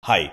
हाय।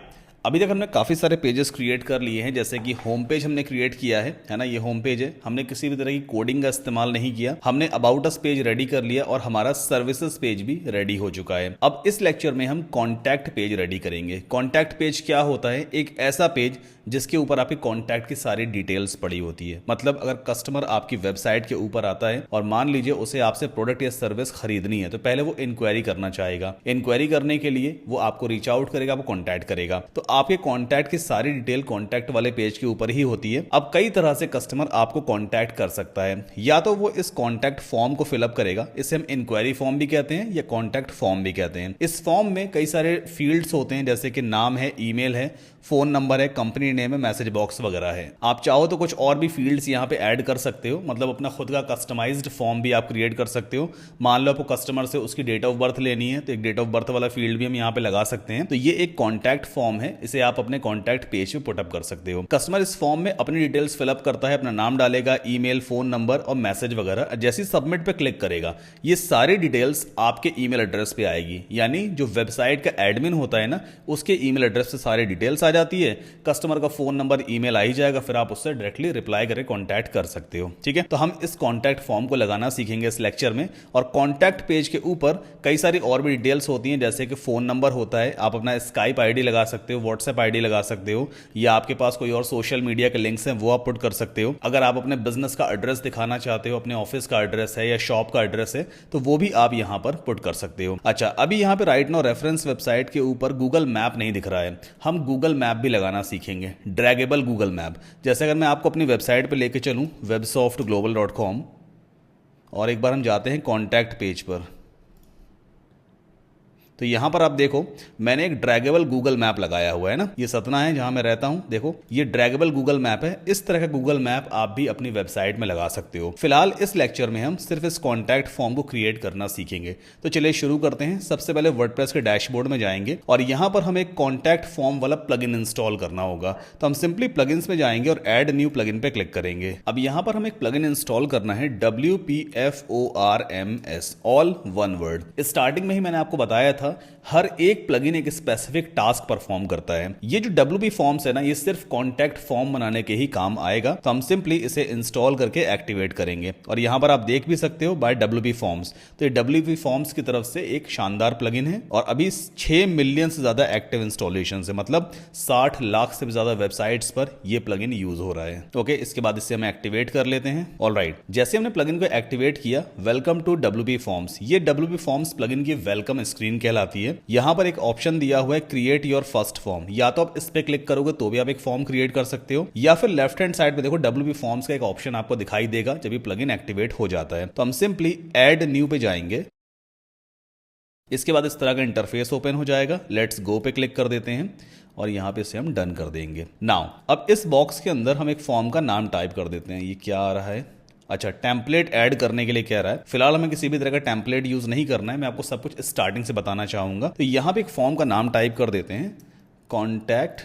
अभी तक हमने काफ़ी सारे पेजेस क्रिएट कर लिए हैं, जैसे कि होम पेज हमने क्रिएट किया है ना। ये होम पेज है, हमने किसी भी तरह की कोडिंग का इस्तेमाल नहीं किया। हमने अबाउट अस पेज रेडी कर लिया और हमारा सर्विसेज पेज भी रेडी हो चुका है। अब इस लेक्चर में हम कॉन्टैक्ट पेज रेडी करेंगे। कॉन्टैक्ट पेज क्या होता है? एक ऐसा पेज जिसके ऊपर आपके कॉन्टैक्ट की सारी डिटेल्स पड़ी होती है। मतलब अगर कस्टमर आपकी वेबसाइट के ऊपर आता है और मान लीजिए उसे आपसे प्रोडक्ट या सर्विस खरीदनी है, तो पहले वो इंक्वायरी करना चाहेगा। इंक्वायरी करने के लिए वो आपको रीच आउट करेगा, वो कॉन्टैक्ट करेगा। तो आपके कॉन्टैक्ट की सारी डिटेल कॉन्टैक्ट वाले पेज के ऊपर ही होती है। अब कई तरह से कस्टमर आपको कॉन्टैक्ट कर सकता है। या तो वो इस कॉन्टैक्ट फॉर्म को फिलअप करेगा, इसे हम इंक्वायरी फॉर्म भी कहते हैं या कॉन्टैक्ट फॉर्म भी कहते हैं। इस फॉर्म में कई सारे फील्ड्स होते हैं, जैसे कि नाम है, ईमेल है, फोन नंबर है, कंपनी नेम है, मैसेज बॉक्स वगैरह है। आप चाहो तो कुछ और भी फील्ड्स यहाँ पे ऐड कर सकते हो, मतलब अपना खुद का कस्टमाइज्ड फॉर्म भी आप क्रिएट कर सकते हो। मान लो आपको कस्टमर से उसकी डेट ऑफ बर्थ लेनी है, तो एक डेट ऑफ बर्थ वाला फील्ड भी हम यहाँ पे लगा सकते हैं। तो ये एक कॉन्टैक्ट फॉर्म है, इसे आप अपने कॉन्टैक्ट पेज पे पुटअप कर सकते हो। कस्टमर इस फॉर्म में अपनी डिटेल्स फिलअप करता है, अपना नाम डालेगा, ईमेल, फोन नंबर और मैसेज वगैरह। जैसे ही सबमिट पे क्लिक करेगा, ये सारी डिटेल्स आपके ईमेल एड्रेस पे आएगी। यानी जो वेबसाइट का एडमिन होता है ना, उसके ईमेल एड्रेस से सारी डिटेल्स आ जाती है। कस्टमर का फोन नंबर, ईमेल आ ही जाएगा, फिर आप उससे डायरेक्टली रिप्लाई करके कांटेक्ट कर सकते हो। ठीक है, तो हम इस कांटेक्ट फॉर्म को लगाना सीखेंगे इस लेक्चर में। और कांटेक्ट पेज के ऊपर कई सारी और भी डिटेल्स होती हैं, जैसे कि फोन नंबर होता है, आप अपना स्काइप आईडी लगा सकते हो, व्हाट्सएप आईडी लगा सकते हो, या आपके पास कोई और सोशल मीडिया के लिंक्स हैं वो आप पुट कर सकते हो। अगर आप अपने बिजनेस का एड्रेस दिखाना चाहते हो, अपने ऑफिस का एड्रेस है या शॉप का एड्रेस है, तो वो भी आप यहां पर पुट कर सकते हो। अच्छा, अभी यहां पे राइट नाउ रेफरेंस वेबसाइट के ऊपर गूगल मैप नहीं दिख रहा है, हम गूगल मैप भी लगाना सीखेंगे, ड्रैगेबल गूगल मैप। जैसे अगर मैं आपको अपनी वेबसाइट पे लेके चलूं websoftglobal.com, और एक बार हम जाते हैं कॉन्टैक्ट पेज पर, तो यहां पर आप देखो मैंने एक ड्रैगेबल गूगल मैप लगाया हुआ है ना। ये सतना है जहां मैं रहता हूं, देखो ये ड्रैगेबल गूगल मैप है। इस तरह का गूगल मैप आप भी अपनी वेबसाइट में लगा सकते हो। फिलहाल इस लेक्चर में हम सिर्फ इस कॉन्टैक्ट फॉर्म को क्रिएट करना सीखेंगे। तो चलिए शुरू करते हैं। सबसे पहले वर्डप्रेस के डैशबोर्ड में जाएंगे और यहां पर हमें कॉन्टैक्ट फॉर्म वाला प्लगइन इंस्टॉल करना होगा। तो हम सिंपली प्लगइन्स में जाएंगे और ऐड न्यू प्लगइन पे क्लिक करेंगे। अब यहां पर हमें एक प्लगइन इंस्टॉल करना है, WPFORMS, all one word. Starting में ही मैंने आपको बताया था, हर एक प्लगइन एक स्पेसिफिक टास्क परफॉर्म करता है। ये जो WP फॉर्म्स है ना, ये सिर्फ कॉन्टैक्ट फॉर्म बनाने के ही काम आएगा। तो हम सिंपली इसे इंस्टॉल करके एक्टिवेट करेंगे। और यहां पर आप देख भी सकते हो बाय WP फॉर्म्स। तो ये WP फॉर्म्स की तरफ से एक शानदार प्लगइन है और अभी 6 मिलियन से ज्यादा एक्टिव इंस्टॉलेशन है, मतलब 60 लाख से भी ज्यादा वेबसाइट्स पर यह प्लगइन यूज हो रहा है। ओके, इसके बाद इसे हम एक्टिवेट कर लेते हैं। ऑलराइट, जैसे हमने प्लगइन को एक्टिवेट किया, वेलकम टू WP फॉर्म्स, ये WP फॉर्म्स प्लगइन की वेलकम स्क्रीन कहलाती है। यहां पर एक ऑप्शन दिया हुआ है क्रिएट योर फर्स्ट फॉर्म। या तो आप इस पे क्लिक करोगे तो भी आप एक फॉर्म क्रिएट कर सकते हो, या फिर लेफ्ट हैंड साइड पे देखो WP फॉर्म्स का एक ऑप्शन आपको दिखाई देगा जब ये प्लगइन एक्टिवेट हो जाता है। तो हम सिंपली ऐड न्यू पे जाएंगे। इसके बाद इस तरह का इंटरफेस ओपन हो जाएगा। लेट्स गो पे क्लिक कर देते हैं और यहां पे इसे हम डन कर देंगे। नाउ अब इस बॉक्स के अंदर हम एक फॉर्म का नाम टाइप कर देते हैं। ये क्या आ रहा है? अच्छा, टेम्पलेट ऐड करने के लिए कह रहा है। फिलहाल हमें किसी भी तरह का टेम्पलेट यूज नहीं करना है, मैं आपको सब कुछ स्टार्टिंग से बताना चाहूंगा। तो यहां पे एक फॉर्म का नाम टाइप कर देते हैं, कॉन्टैक्ट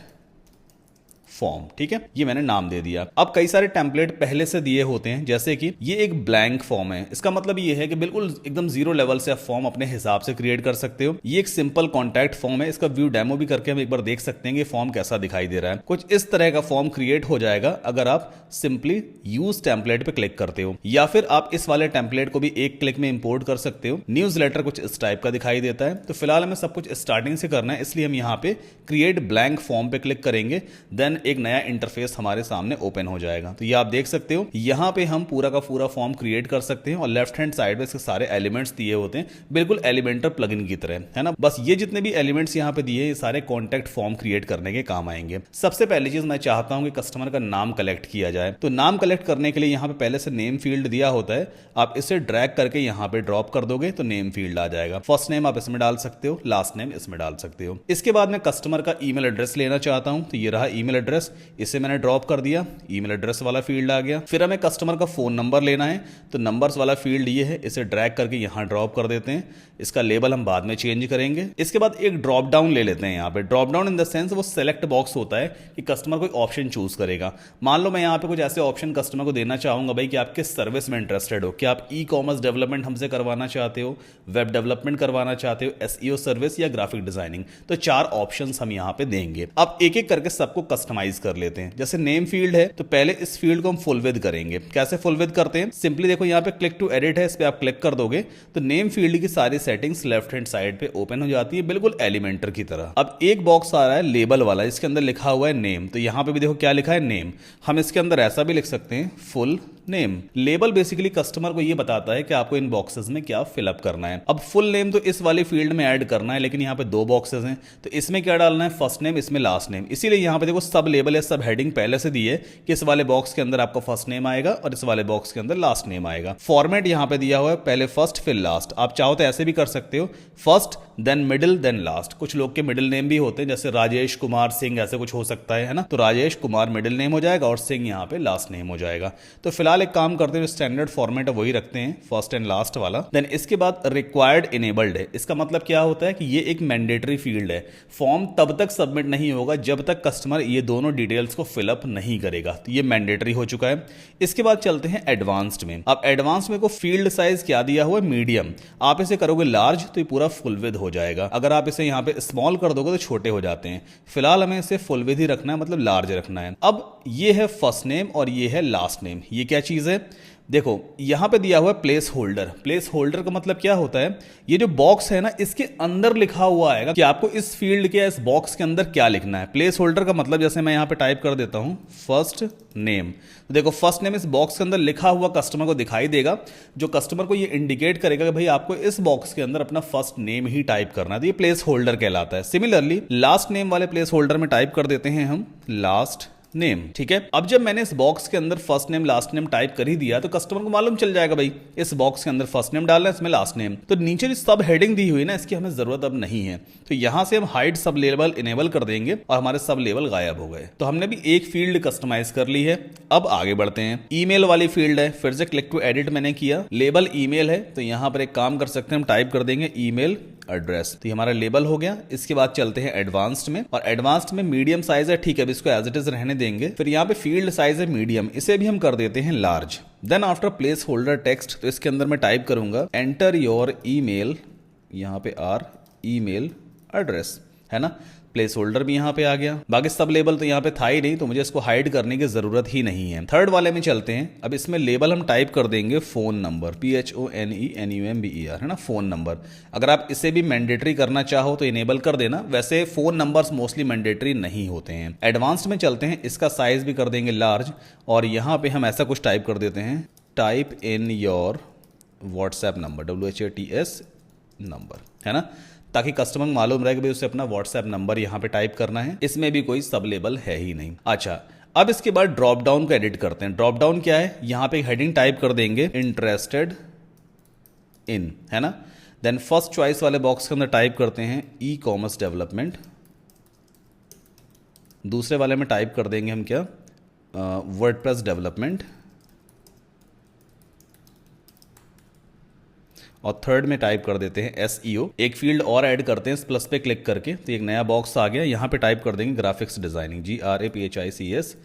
फॉर्म। ठीक है, ये मैंने नाम दे दिया। अब कई सारे टेम्पलेट पहले से दिए होते हैं, जैसे कि ये एक ब्लैंक फॉर्म है। इसका मतलब ये है कि बिल्कुल एकदम जीरो लेवल से आप फॉर्म अपने हिसाब से क्रिएट कर सकते हो। ये एक सिंपल कॉन्टैक्ट फॉर्म है। इसका व्यू डेमो भी करके हम एक बार देख सकते हैं कि फॉर्म कैसा दिखाई दे रहा है। कुछ इस तरह का फॉर्म क्रिएट हो जाएगा अगर आप सिंपली यूज टेम्पलेट पे क्लिक करते हो, या फिर आप इस वाले टेम्पलेट को भी एक क्लिक में इंपोर्ट कर सकते हो। न्यूज़लेटर कुछ इस टाइप का दिखाई देता है। तो फिलहाल हमें सब कुछ स्टार्टिंग से करना है, इसलिए हम यहाँ पे क्रिएट ब्लैंक फॉर्म पे क्लिक करेंगे। देन एक नया इंटरफेस हमारे सामने ओपन हो जाएगा। तो ये आप देख सकते हो, यहां पे हम पूरा का पूरा फॉर्म क्रिएट कर सकते हैं और लेफ्ट हैंड साइड में इसके सारे एलिमेंट्स दिए होते हैं, बिल्कुल एलिमेंटर प्लगइन की तरह, है ना। बस ये जितने भी एलिमेंट्स यहां पे दिए, ये सारे कॉन्टैक्ट फॉर्म क्रिएट करने के काम आएंगे। सबसे पहली चीज मैं चाहता हूं कि कस्टमर का नाम कलेक्ट किया जाए। तो नाम कलेक्ट करने के लिए यहां पे पहले से नेम फील्ड दिया होता है, आप इसे ड्रैग करके यहां पे ड्रॉप कर दोगे तो नेम फील्ड आ जाएगा। फर्स्ट नेम आप इसमें डाल सकते हो, लास्ट नेम इसमें डाल सकते हो। इसके बाद मैं कस्टमर का ईमेल एड्रेस लेना चाहता हूं, तो ये रहा ईमेल एड्रेस। एड्रेस, इसे मैंने ड्रॉप कर दिया, ईमेल एड्रेस वाला फील्ड आ गया। फिर हमें कस्टमर का फोन नंबर लेना है, तो नंबर्स वाला फील्ड ये है, इसे ड्रैग करके यहाँ ड्रॉप कर देते हैं। इसका लेबल हम बाद में चेंज करेंगे। इसके बाद एक ड्रॉप डाउन ले लेते हैं। यहाँ पे drop down in the sense वो सेलेक्ट बॉक्स होता है कि कस्टमर कोई ऑप्शन चूज करेगा। मान लो मैं यहाँ पे कुछ ऐसे ऑप्शन कस्टमर को देना चाहूंगा भाई कि आप किस सर्विस में इंटरेस्टेड हो, क्या आप ई कॉमर्स डेवलपमेंट हमसे करवाना चाहते हो, वेब डेवलपमेंट करवाना चाहते हो, एसईओ सर्विस या ग्राफिक डिजाइनिंग। तो 4 ऑप्शंस हम यहाँ पे देंगे। अब एक एक करके सबको कस्टमाइज कर लेते हैं। जैसे नेम फील्ड है, तो पहले इस फील्ड को हम फुल विद करेंगे। कैसे फुल विद करते हैं? सिंपली देखो यहाँ पे क्लिक टू एडिट है, इस पे आप क्लिक कर दोगे तो नेम फील्ड की सारी सेटिंग्स लेफ्ट हैंड साइड पे ओपन हो जाती है, बिल्कुल एलिमेंटर की तरह। अब एक बॉक्स आ रहा है लेबल वाला, इसके अंदर लिखा हुआ है नेम। तो यहाँ पे भी देखो क्या लिखा है, नेम। हम इसके अंदर ऐसा भी लिख सकते हैं, full name. Label basically customer को ये बताता है कि आपको इन बॉक्सेस में क्या फिलअप करना है। अब फुल नेम तो इस वाली फील्ड में ऐड करना है, लेकिन यहाँ पे 2 बॉक्सेस हैं, तो इसमें क्या डालना है, फर्स्ट नेम, इसमें लास्ट नेम। इसीलिए यहाँ पे देखो सब लेबल या सब हेडिंग पहले से दी है कि इस वाले बॉक्स के अंदर आपका फर्स्ट नेम आएगा और इस वाले बॉक्स के अंदर लास्ट नेम आएगा। फॉर्मेट यहाँ पे दिया हुआ है, पहले फर्स्ट फिर लास्ट। आप चाहो तो ऐसे भी कर सकते हो, first then middle then last. कुछ लोग के मिडिल नेम भी होते हैं, जैसे राजेश कुमार सिंह, ऐसे कुछ हो सकता है ना। तो राजेश कुमार मिडिल नेम हो जाएगा और सिंह यहाँ पे लास्ट नेम हो जाएगा। तो फिलहाल एक काम करते हैं, स्टैंडर्ड फॉर्मेट है वही रखते हैं, फर्स्ट एंड लास्ट वाला। देन इसके बाद रिक्वायर्ड इनेबल्ड है। इसका मतलब क्या होता है कि ये एक मैंडेटरी फील्ड है। फॉर्म तब तक सबमिट नहीं होगा जब तक कस्टमर ये दोनों डिटेल्स को फिलअप नहीं करेगा। तो ये मैंडेटरी हो चुका है। इसके बाद चलते हैं एडवांस्ड में। अब एडवांस्ड में को फील्ड साइज क्या दिया हुआ है, मीडियम। आप इसे करोगे लार्ज तो ये पूरा फुल विद हो जाएगा। अगर आप इसे यहाँ पे स्मॉल कर दोगे तो छोटे हो जाते हैं। फिलहाल हमें इसे फुल विद ही रखना है, मतलब लार्ज रखना है। अब ये है फर्स्ट नेम और ये है लास्ट नेम। ये क्या चीज है, देखो यहां पे दिया हुआ है प्लेस होल्डर। प्लेस होल्डर का मतलब क्या होता है, ये जो बॉक्स है ना, इसके अंदर लिखा हुआ आएगा कि आपको इस फील्ड के, इस बॉक्स के अंदर क्या लिखना है। प्लेस होल्डर का मतलब जैसे मैं यहां पे टाइप कर देता हूं फर्स्ट नेम, तो देखो फर्स्ट नेम इस बॉक्स के अंदर लिखा हुआ कस्टमर को दिखाई देगा, जो कस्टमर को ये इंडिकेट करेगा कि भाई आपको इस बॉक्स के अंदर अपना फर्स्ट नेम ही टाइप करना है। तो ये प्लेस होल्डर कहलाता है। सिमिलरली लास्ट नेम वाले प्लेस होल्डर में टाइप कर देते हैं हम लास्ट नेम। ठीक है, अब जब मैंने इस बॉक्स के अंदर first name last name type कर ही दिया तो कस्टमर को मालूम चल जाएगा भाई इस बॉक्स के अंदर फर्स्ट नेम डालना है, इसमें लास्ट नेम। तो नीचे जो सब हेडिंग दी हुई ना, इसकी हमें जरूरत अब नहीं है। तो यहां से हम हाइड सब लेबल इनेबल कर देंगे और हमारे सब लेबल गायब हो गए। तो हमने भी एक फील्ड कस्टमाइज कर ली है। अब आगे बढ़ते हैं। ईमेल वाली फील्ड है, फिर से क्लिक टू एडिट मैंने किया, लेबल ईमेल है, तो यहां पर एक काम कर सकते हैं, हम टाइप कर देंगे ईमेल एड्रेस। तो ये हमारा लेबल हो गया। इसके बाद चलते हैं एडवांस्ड में, और एडवांस्ड में मीडियम साइज है, ठीक है, अब इसको एज इट इज रहने देंगे। फिर यहाँ पे फील्ड साइज है मीडियम, इसे भी हम कर देते हैं large. Then after placeholder text, तो इसके अंदर मैं टाइप करूंगा एंटर योर ईमेल, यहाँ पे आर ईमेल एड्रेस, है ना। प्लेस होल्डर भी यहाँ पे आ गया। बाकी सब लेबल तो यहाँ पे था ही नहीं, तो मुझे इसको हाइड करने की जरूरत ही नहीं है। थर्ड वाले में चलते हैं। अब इसमें लेबल हम टाइप कर देंगे फोन नंबर, PHONENUMBER, है ना, फोन नंबर। अगर आप इसे भी मैंडेटरी करना चाहो तो इनेबल कर देना, वैसे फोन नंबर्स मोस्टली मैंडेटरी नहीं होते हैं। एडवांस्ड में चलते हैं, इसका साइज भी कर देंगे लार्ज, और यहाँ पे हम ऐसा कुछ टाइप कर देते हैं, type in your WhatsApp number, WHATS number, है ना, ताकि कस्टमर को मालूम रहे कि भाई उसे अपना व्हाट्सएप नंबर यहाँ पे टाइप करना है। इसमें भी कोई सब लेबल है ही नहीं। अच्छा, अब इसके बाद ड्रॉप डाउन को एडिट करते हैं। ड्रॉप डाउन क्या है, यहाँ पे हेडिंग टाइप कर देंगे इंटरेस्टेड इन, है ना। देन फर्स्ट चॉइस वाले बॉक्स के अंदर टाइप करते हैं ई कॉमर्स डेवलपमेंट। दूसरे वाले में टाइप कर देंगे हम क्या, वर्डप्रेस डेवलपमेंट। और थर्ड में टाइप कर देते हैं SEO। एक फील्ड और ऐड करते हैं इस प्लस पे क्लिक करके, तो एक नया बॉक्स आ गया। यहाँ पे टाइप कर देंगे ग्राफिक्स डिजाइनिंग, GRAPHICS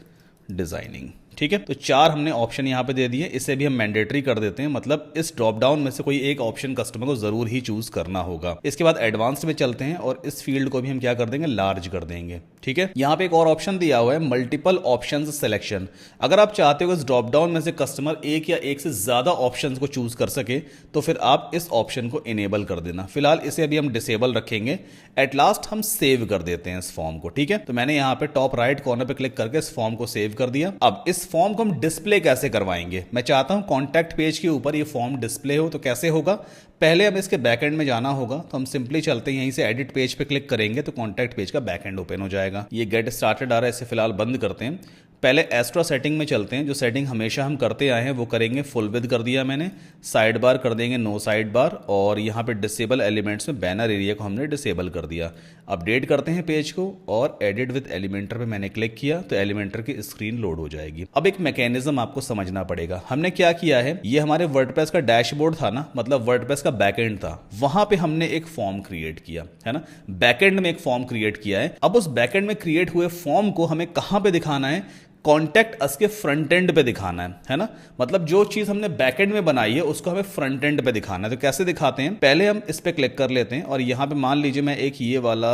डिजाइनिंग। ठीक है, तो 4 हमने ऑप्शन यहाँ पे दे दिए। इसे भी हम मैंडेटरी कर देते हैं, मतलब इस ड्रॉप डाउन में से कोई एक ऑप्शन कस्टमर को जरूर ही चूज करना होगा। इसके बाद एडवांस्ड में चलते हैं, और इस फील्ड को भी हम क्या कर देंगे, लार्ज कर देंगे। ठीक है, यहाँ पे एक और ऑप्शन दिया हुआ है, मल्टीपल ऑप्शंस सिलेक्शन। अगर आप चाहते हो इस ड्रॉप डाउन में से कस्टमर एक या एक से ज्यादा ऑप्शंस को चूज कर सके, तो फिर आप इस ऑप्शन को इनेबल कर देना। फिलहाल इसे अभी हम डिसेबल रखेंगे। एट लास्ट हम सेव कर देते हैं इस फॉर्म को। ठीक है, तो मैंने यहाँ पे टॉप राइट कॉर्नर पे क्लिक करके इस फॉर्म को सेव कर दिया। अब इस फॉर्म को हम डिस्प्ले कैसे करवाएंगे, मैं चाहता हूं कॉन्टैक्ट पेज के ऊपर ये फॉर्म डिस्प्ले हो। तो कैसे होगा, पहले हमें इसके बैकएंड में जाना होगा। तो हम सिंपली चलते हैं, यहीं से एडिट पेज पे क्लिक करेंगे तो कॉन्टैक्ट पेज का बैकएंड ओपन हो जाएगा। ये गेट स्टार्टेड आ रहा है, इसे फिलहाल बंद करते हैं। पहले एक्स्ट्रा सेटिंग में चलते हैं। जो सेटिंग हमेशा हम करते आए हैं वो करेंगे, फुल विद कर दिया मैंने, साइड बार कर देंगे नो साइड बार, और यहाँ पे डिसेबल एलिमेंट्स में बैनर एरिया को हमने डिसेबल कर दिया। अपडेट करते हैं पेज को और एडिट विद एलिमेंटर पे मैंने क्लिक किया तो एलिमेंटर की स्क्रीन लोड हो जाएगी। अब एक मैकेनिज्म आपको समझना पड़ेगा। हमने क्या किया है, ये हमारे वर्डप्रेस का डैशबोर्ड था ना, मतलब वर्डप्रेस का बैकएंड था, वहां पे हमने एक फॉर्म क्रिएट किया है ना, बैकएंड में एक फॉर्म क्रिएट किया है। अब उस बैकएंड में क्रिएट हुए फॉर्म को हमें कहां पे दिखाना है, कॉन्टैक्ट अस के फ्रंट एंड पे दिखाना है ना। मतलब जो चीज हमने बैकएंड में बनाई है उसको हमें फ्रंट एंड पे दिखाना है। तो कैसे दिखाते हैं, पहले हम इस पे क्लिक कर लेते हैं और यहां पे मान लीजिए मैं एक ये वाला,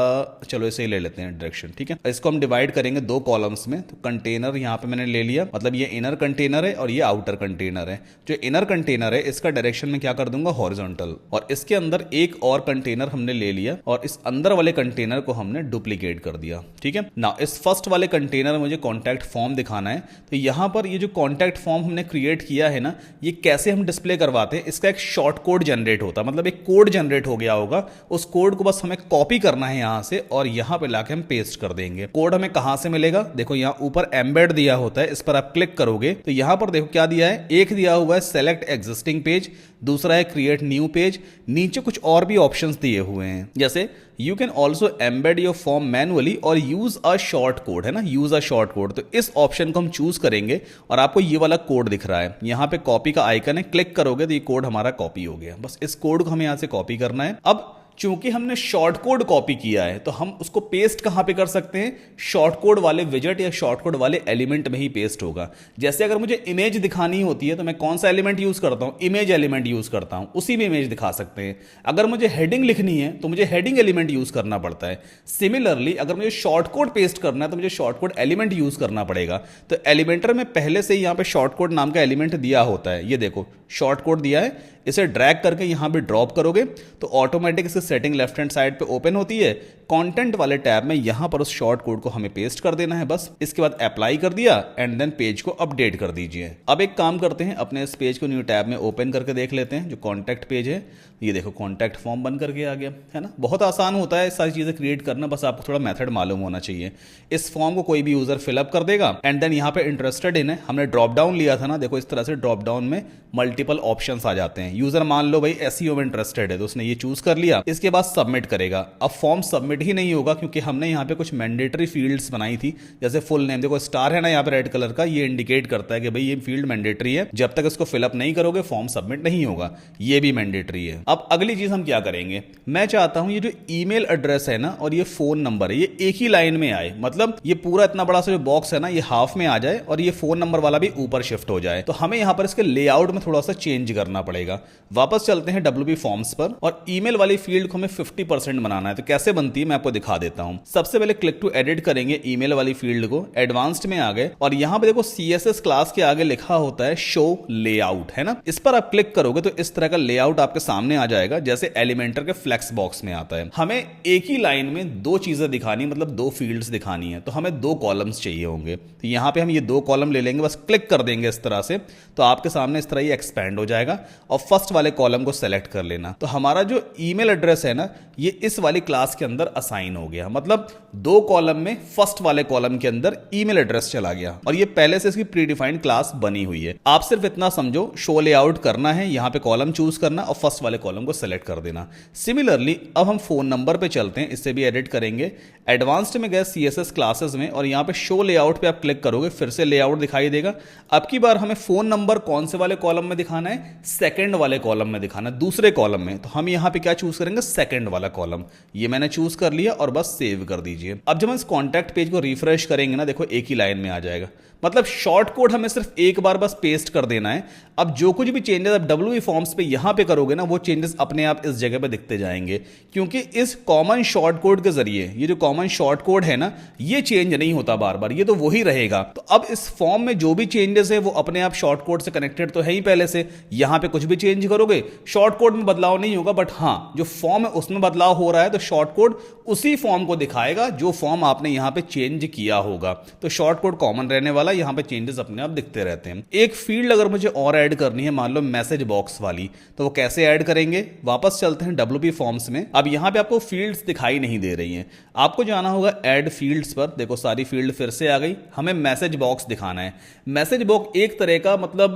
चलो इसे ही ले लेते हैं डायरेक्शन, ठीक है। इसको हम डिवाइड करेंगे दो कॉलम्स में। तो कंटेनर यहां पे मैंने ले लिया, मतलब ये इनर कंटेनर है और ये आउटर कंटेनर है। जो इनर कंटेनर है इसका डायरेक्शन में क्या कर दूंगा, हॉरिजॉन्टल, और इसके अंदर एक और कंटेनर हमने ले लिया और इस अंदर वाले कंटेनर को हमने डुप्लीकेट कर दिया, ठीक है ना। इस फर्स्ट वाले कंटेनर में मुझे कॉन्टैक्ट फॉर्म दिखाना है। तो यहां पर ये जो कॉन्टैक्ट फॉर्म हमने क्रिएट किया है ना, ये कैसे हम डिस्प्ले करवाते हैं, इसका एक शॉर्ट कोड जनरेट होता है, मतलब एक कोड जनरेट हो गया होगा। उस कोड को बस हमें कॉपी करना है यहां से और यहां पे लाके हम पेस्ट कर देंगे। कोड हमें कहां से मिलेगा, देखो यहां ऊपर एम्बेड दिया होता है, इस पर आप क्लिक करोगे तो यहां पर देखो क्या दिया है, एक दिया हुआ है सेलेक्ट एग्जिस्टिंग पेज, दूसरा है क्रिएट न्यू पेज, नीचे कुछ और भी ऑप्शंस दिए हुए हैं, जैसे you can also embed your form manually और यूज अ शॉर्ट कोड, है ना, यूज अ शॉर्ट कोड। तो इस ऑप्शन को हम चूज करेंगे और आपको ये वाला कोड दिख रहा है, यहां पे कॉपी का आइकन है, क्लिक करोगे तो ये कोड हमारा कॉपी हो गया। बस इस कोड को हमें यहां से कॉपी करना है। अब चूंकि हमने शॉर्ट कोड कॉपी किया है तो हम उसको पेस्ट कहां पे कर सकते हैं, शॉर्ट कोड वाले विजेट या शॉर्ट कोड वाले एलिमेंट में ही पेस्ट होगा। जैसे अगर मुझे इमेज दिखानी होती है तो मैं कौन सा एलिमेंट यूज करता हूं, इमेज एलिमेंट यूज करता हूं, उसी में इमेज दिखा सकते हैं। अगर मुझे हेडिंग लिखनी है तो मुझे हेडिंग एलिमेंट यूज करना पड़ता है। सिमिलरली अगर मुझे शॉर्ट कोड पेस्ट करना है तो मुझे शॉर्ट कोड एलिमेंट यूज करना पड़ेगा। तो एलिमेंटर में पहले से ही यहां पे शॉर्ट कोड नाम का एलिमेंट दिया होता है, ये देखो शॉर्ट कोड दिया है, इसे ड्रैग करके यहां पे ड्रॉप करोगे तो ऑटोमेटिक इसकी सेटिंग लेफ्ट हैंड साइड पे ओपन होती है। कंटेंट वाले टैब में यहां पर उस शॉर्ट कोड को हमें पेस्ट कर देना है बस। इसके बाद अप्लाई कर दिया एंड देन पेज को अपडेट कर दीजिए। अब एक काम करते हैं, अपने इस पेज को न्यू टैब में ओपन करके देख लेते हैं। जो कॉन्टैक्ट पेज है ये देखो कॉन्टैक्ट फॉर्म बन करके आ गया, है ना। बहुत आसान होता है सारी चीजें क्रिएट करना, बस आपको थोड़ा मेथड मालूम होना चाहिए। इस फॉर्म को कोई भी यूजर फिलअप कर देगा एंड देन यहाँ पे इंटरेस्टेड इन है, हमने ड्रॉप डाउन लिया था ना, देखो इस तरह से ड्रॉप डाउन में मल्टीपल ऑप्शंस आ जाते हैं। यूजर मान लो भाई एसईओ में इंटरेस्टेड है तो उसने ये चूज कर लिया, इसके बाद सबमिट करेगा। अब फॉर्म सबमिट ही नहीं होगा क्योंकि हमने यहाँ पे कुछ मैंडेटरी फील्ड्स बनाई थी, जैसे फुल नेम, देखो स्टार है ना यहाँ पे रेड कलर का, ये इंडिकेट करता है कि भाई ये फील्ड मैंडेटरी है, जब तक इसको फिलअप नहीं करोगे फॉर्म सबमिट नहीं होगा, ये भी मैंडेटरी है। अब अगली चीज हम क्या करेंगे, मैं चाहता हूं ये जो ईमेल एड्रेस है ना और ये फोन नंबर है ये एक ही लाइन में आए, मतलब ये पूरा इतना बड़ा सा जो बॉक्स है ना ये हाफ में आ जाए और ये फोन नंबर वाला भी ऊपर शिफ्ट हो जाए। तो हमें यहां पर इसके लेआउट में थोड़ा सा चेंज करना पड़ेगा। वापस चलते हैं WP फॉर्म्स पर और ईमेल वाली फील्ड को हमें 50% बनाना है। तो कैसे बनती है मैं आपको दिखा देता हूं। सबसे पहले क्लिक टू एडिट करेंगे ईमेल वाली फील्ड को, एडवांस्ड में आ गए और यहां पे देखो CSS क्लास के आगे लिखा होता है शो लेआउट, है ना। इस पर आप क्लिक करोगे तो इस तरह का लेआउट आपके सामने आ जाएगा जैसे एलिमेंटर के फ्लेक्स बॉक्स में आता है। हमें एक ही लाइन में दो चीजें दिखानी, मतलब दो फील्ड्स दिखानी है, तो हमें दो कॉलम्स चाहिए होंगे। तो यहां पे हम ये दो कॉलम ले लेंगे, बस क्लिक कर देंगे इस तरह से तो आपके सामने इस तरह ये एक्सपैंड हो जाएगा और फर्स्ट वाले कॉलम को सेलेक्ट कर लेना। तो हमारा जो ईमेल एड्रेस है ना ये इस वाली क्लास के अंदर असाइन हो गया, मतलब दो कॉलम में फर्स्ट वाले कॉलम के अंदर ईमेल एड्रेस चला गया और ये पहले से इसकी प्रीडिफाइंड क्लास बनी हुई है। आप सिर्फ इतना समझो, शो लेआउट करना है, यहां पे कॉलम चूज करना और फर्स्ट वाले कॉलम को सेलेक्ट कर देना। सिमिलरली अब हम फोन नंबर पे चलते हैं, इससे भी एडिट करेंगे। एडवांस्ड में गए CSS क्लासेस में और यहां पे शो लेआउट पे आप क्लिक करोगे, फिर से लेआउट दिखाई देगा। अब की बार हमें फोन नंबर कौन से वाले कॉलम में दिखाना है, सेकंड वाले कॉलम में दिखाना है, दूसरे कॉलम में। तो हम यहां पे क्या चूज करेंगे, सेकंड वाला कॉलम। ये मैंने चूज कर लिया और बस सेव कर दीजिए। अब जब हम इस कॉन्टैक्ट पेज को रिफ्रेश करेंगे ना, देखो एक ही लाइन में आ जाएगा, मतलब शॉर्ट कोड हमें सिर्फ एक बार बस पेस्ट कर देना है। अब जो कुछ भी चेंजेस आप WP फॉर्म्स पे यहां पे करोगे ना वो चेंजेस अपने आप इस जगह पे दिखते जाएंगे, क्योंकि इस कॉमन शॉर्ट कोड के जरिए ये जो कॉमन शॉर्ट कोड है ना ये चेंज नहीं होता बार बार, ये तो वही रहेगा। तो अब इस फॉर्म में जो भी चेंजेस है वो अपने आप शॉर्ट कोड से कनेक्टेड तो है ही पहले से, यहां पे कुछ भी चेंज करोगे शॉर्ट कोड में बदलाव नहीं होगा, बट हां जो फॉर्म है उसमें बदलाव हो रहा है तो शॉर्ट कोड उसी फॉर्म को दिखाएगा जो फॉर्म आपने यहां पे चेंज किया होगा। तो शॉर्ट कोड कॉमन रहने वाला, यहां पे चेंजेस अपने आप दिखते रहते हैं। एक फील्ड अगर मुझे और ऐड करनी है, मान लो मैसेज बॉक्स वाली, तो वो कैसे ऐड करेंगे, वापस चलते हैं WP फॉर्म्स में। अब यहां पे आपको फील्ड्स दिखाई नहीं दे रही हैं, आपको आपको जाना होगा ऐड फील्ड्स पर। देखो सारी फील्ड फिर से आ गई। हमें मैसेज बॉक्स दिखाना है। मैसेज बॉक्स एक तरह का मतलब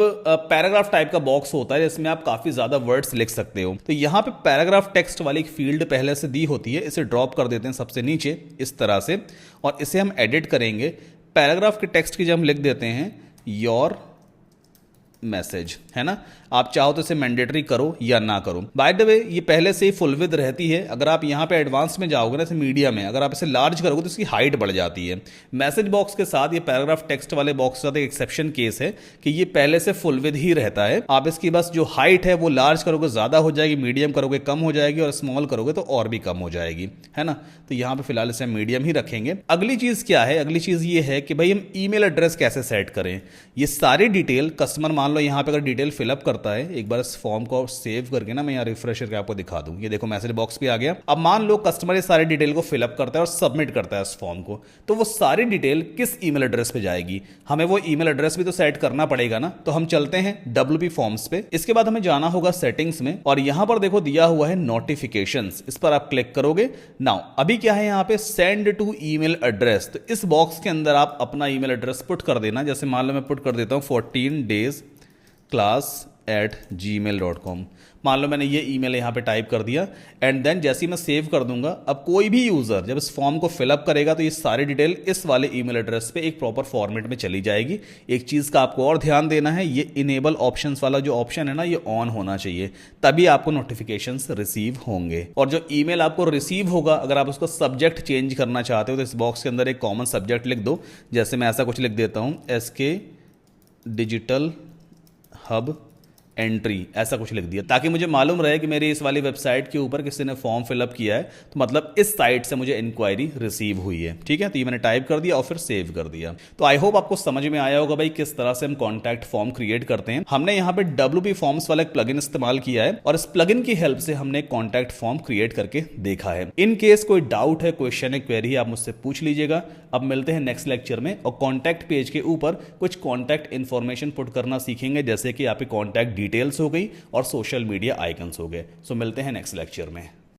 पैराग्राफ टाइप का बॉक्स होता है जिसमें आप काफी ज्यादा वर्ड्स लिख सकते हो। तो यहाँ पे पैराग्राफ टेक्स्ट वाली एक फील्ड पहले से दी होती है, इसे ड्रॉप कर देते हैं सबसे नीचे इस तरह से, और इसे हम एडिट करेंगे। पैराग्राफ के टेक्स्ट की जब हम लिख देते हैं योर मैसेज, है ना। आप चाहो तो इसे मैंडेटरी करो या ना करो। बाय द वे ये पहले से ही फुल विद रहती है। अगर आप यहाँ पे एडवांस में जाओगे ना, इसे मीडिया में, अगर आप इसे लार्ज करोगे तो इसकी हाइट बढ़ जाती है। मैसेज बॉक्स के साथ ये पैराग्राफ टेक्स्ट वाले बॉक्स के साथ एक एक्सेप्शन केस है कि ये पहले से फुल विद ही रहता है। आप इसकी बस जो हाइट है वो लार्ज करोगे ज्यादा हो जाएगी, मीडियम करोगे कम हो जाएगी, और स्मॉल करोगे तो और भी कम हो जाएगी, है ना। तो यहाँ पे फिलहाल इसे मीडियम ही रखेंगे। अगली चीज क्या है? अगली चीज ये है कि भाई हम ईमेल एड्रेस कैसे सेट करें। ये सारी डिटेल कस्टमर मान लो यहाँ पे अगर डिटेल फिलअप करता है, एक बार इस फॉर्म को सेव करके ना मैं यहाँ रिफ्रेश करके आपको दिखा दूं। ये देखो मैसेज बॉक्स पे आ गया। अब मान लो कस्टमर ये सारी डिटेल को फिलअप करता है और सबमिट करता है इस फॉर्म को, तो वो सारी डिटेल किस ईमेल एड्रेस पे जाएगी? हमें वो ईमेल एड्रेस भी तो सेट करना पड़ेगा ना। तो हम चलते हैं WP फॉर्म्स पे। इसके बाद हमें जाना होगा सेटिंग्स में, और यहां पर देखो दिया हुआ है नोटिफिकेशंस, इस पर आप क्लिक करोगे। नाउ अभी क्या है यहाँ पे, सेंड टू ईमेल एड्रेस। तो इस बॉक्स के अंदर आप अपना ईमेल एड्रेस पुट कर देना। जैसे मान लो मैं पुट कर देता हूं 14 days class@gmail.com। मान लो मैंने ये ईमेल यहाँ पे टाइप कर दिया, एंड देन जैसे ही मैं सेव कर दूंगा, अब कोई भी यूजर जब इस फॉर्म को फिलअप करेगा तो ये सारी डिटेल इस वाले ईमेल एड्रेस पे एक प्रॉपर फॉर्मेट में चली जाएगी। एक चीज का आपको और ध्यान देना है, ये इनेबल ऑप्शंस वाला जो ऑप्शन है ना, ये ऑन होना चाहिए, तभी आपको नोटिफिकेशंस रिसीव होंगे। और जो ईमेल आपको रिसीव होगा, अगर आप उसका सब्जेक्ट चेंज करना चाहते हो तो इस बॉक्स के अंदर एक कॉमन सब्जेक्ट लिख दो। जैसे मैं ऐसा कुछ लिख देता हूं, SK डिजिटल हब एंट्री, ऐसा कुछ लिख दिया, ताकि मुझे मालूम रहे कि मेरी इस वाली वेबसाइट के ऊपर किसी ने फॉर्म फिलअप किया है, तो मतलब इस साइट से मुझे इंक्वायरी रिसीव हुई है। ठीक है, तो ये मैंने टाइप कर दिया और फिर सेव कर दिया। तो आई होप आपको समझ में आया होगा भाई किस तरह से हम कॉन्टैक्ट फॉर्म क्रिएट करते हैं। हमने यहाँ पे WP फॉर्म्स वाला एक प्लगइन इस्तेमाल किया है, और इस प्लगइन की हेल्प से हमने कॉन्टैक्ट फॉर्म क्रिएट करके देखा है। इन केस कोई डाउट है, क्वेश्चन है, क्वेरी है, आप मुझसे पूछ लीजिएगा। अब मिलते हैं नेक्स्ट लेक्चर में, और कॉन्टैक्ट पेज के ऊपर कुछ कॉन्टैक्ट इन्फॉर्मेशन पुट करना सीखेंगे, जैसे कि यहाँ पे कॉन्टैक्ट डिटेल्स हो गई और सोशल मीडिया आइकन्स हो गए। सो मिलते हैं नेक्स्ट लेक्चर में।